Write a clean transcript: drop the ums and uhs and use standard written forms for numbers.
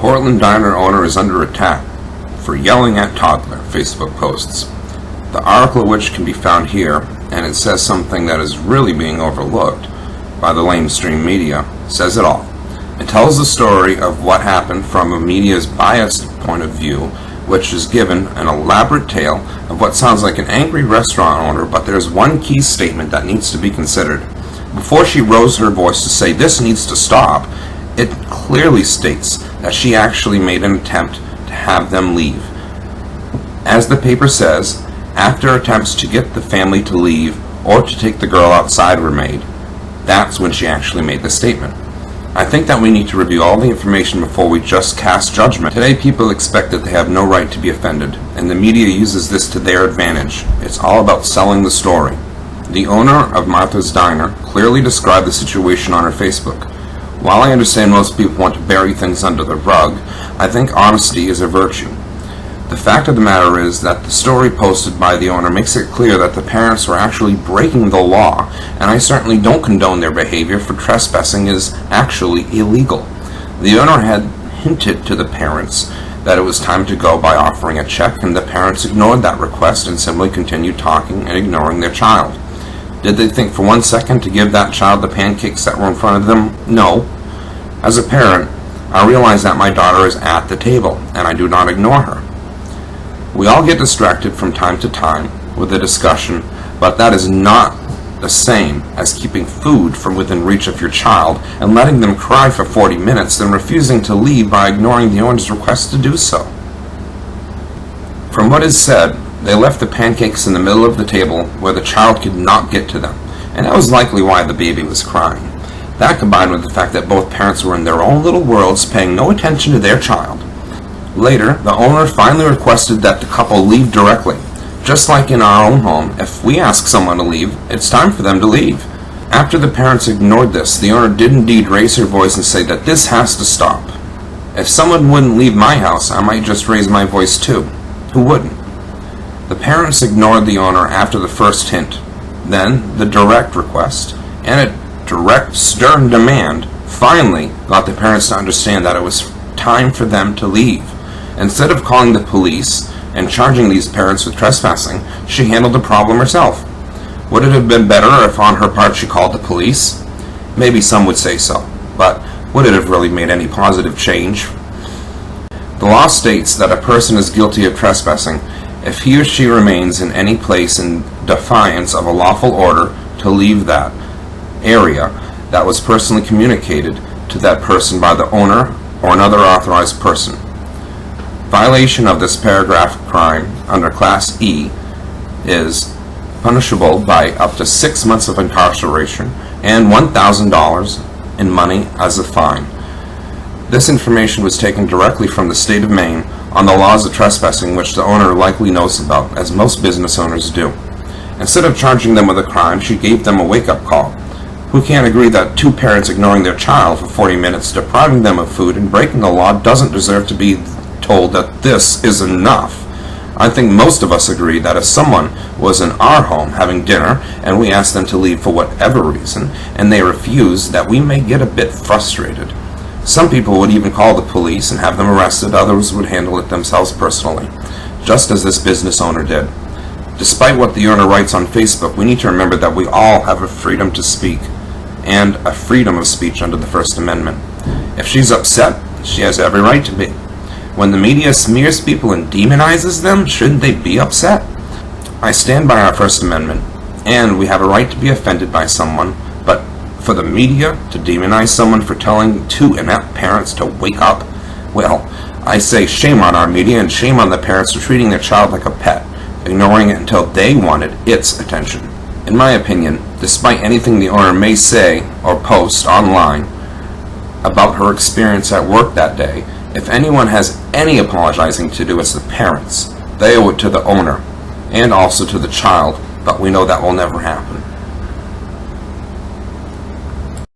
Portland diner owner is under attack for yelling at toddler, Facebook posts. The article, which can be found here, and it says something that is really being overlooked by the lamestream media, says it all. It tells the story of what happened from a media's biased point of view, which is given an elaborate tale of what sounds like an angry restaurant owner, but there's one key statement that needs to be considered. Before she rose her voice to say this needs to stop, it clearly states that she actually made an attempt to have them leave. As the paper says, after attempts to get the family to leave or to take the girl outside were made, that's when she actually made the statement. I think that we need to review all the information before we just cast judgment. Today people expect that they have no right to be offended, and the media uses this to their advantage. It's all about selling the story. The owner of Martha's Diner clearly described the situation on her Facebook. While I understand most people want to bury things under the rug, I think honesty is a virtue. The fact of the matter is that the story posted by the owner makes it clear that the parents were actually breaking the law, and I certainly don't condone their behavior, for trespassing is actually illegal. The owner had hinted to the parents that it was time to go by offering a check, and the parents ignored that request and simply continued talking and ignoring their child. Did they think for 1 second to give that child the pancakes that were in front of them? No. As a parent, I realize that my daughter is at the table, and I do not ignore her. We all get distracted from time to time with a discussion, but that is not the same as keeping food from within reach of your child and letting them cry for 40 minutes, then refusing to leave by ignoring the owner's request to do so. From what is said, they left the pancakes in the middle of the table where the child could not get to them, and that was likely why the baby was crying. That, combined with the fact that both parents were in their own little worlds, paying no attention to their child. Later, the owner finally requested that the couple leave directly. Just like in our own home, if we ask someone to leave, it's time for them to leave. After the parents ignored this, the owner did indeed raise her voice and say that this has to stop. If someone wouldn't leave my house, I might just raise my voice too. Who wouldn't? The parents ignored the owner after the first hint, then the direct request, and a direct, stern demand finally got the parents to understand that it was time for them to leave. Instead of calling the police and charging these parents with trespassing, she handled the problem herself. Would it have been better if on her part she called the police? Maybe some would say so, but would it have really made any positive change? The law states that a person is guilty of trespassing if he or she remains in any place in defiance of a lawful order to leave that area that was personally communicated to that person by the owner or another authorized person. Violation of this paragraph of crime under Class E is punishable by up to 6 months of incarceration and $1,000 in money as a fine. This information was taken directly from the state of Maine on the laws of trespassing, which the owner likely knows about, as most business owners do. Instead of charging them with a crime, she gave them a wake-up call. Who can't agree that two parents ignoring their child for 40 minutes, depriving them of food, and breaking the law doesn't deserve to be told that this is enough? I think most of us agree that if someone was in our home having dinner and we asked them to leave for whatever reason and they refuse, that we may get a bit frustrated. Some people would even call the police and have them arrested, others would handle it themselves personally, just as this business owner did. Despite what the owner writes on Facebook, we need to remember that we all have a freedom to speak and a freedom of speech under the First Amendment. If she's upset, she has every right to be. When the media smears people and demonizes them, shouldn't they be upset? I stand by our First Amendment, and we have a right to be offended by someone, but for the media to demonize someone for telling two inept parents to wake up, well, I say shame on our media and shame on the parents for treating their child like a pet, ignoring it until they wanted its attention. In my opinion, despite anything the owner may say or post online about her experience at work that day, if anyone has any apologizing to do, it's the parents. They owe it to the owner and also to the child, but we know that will never happen.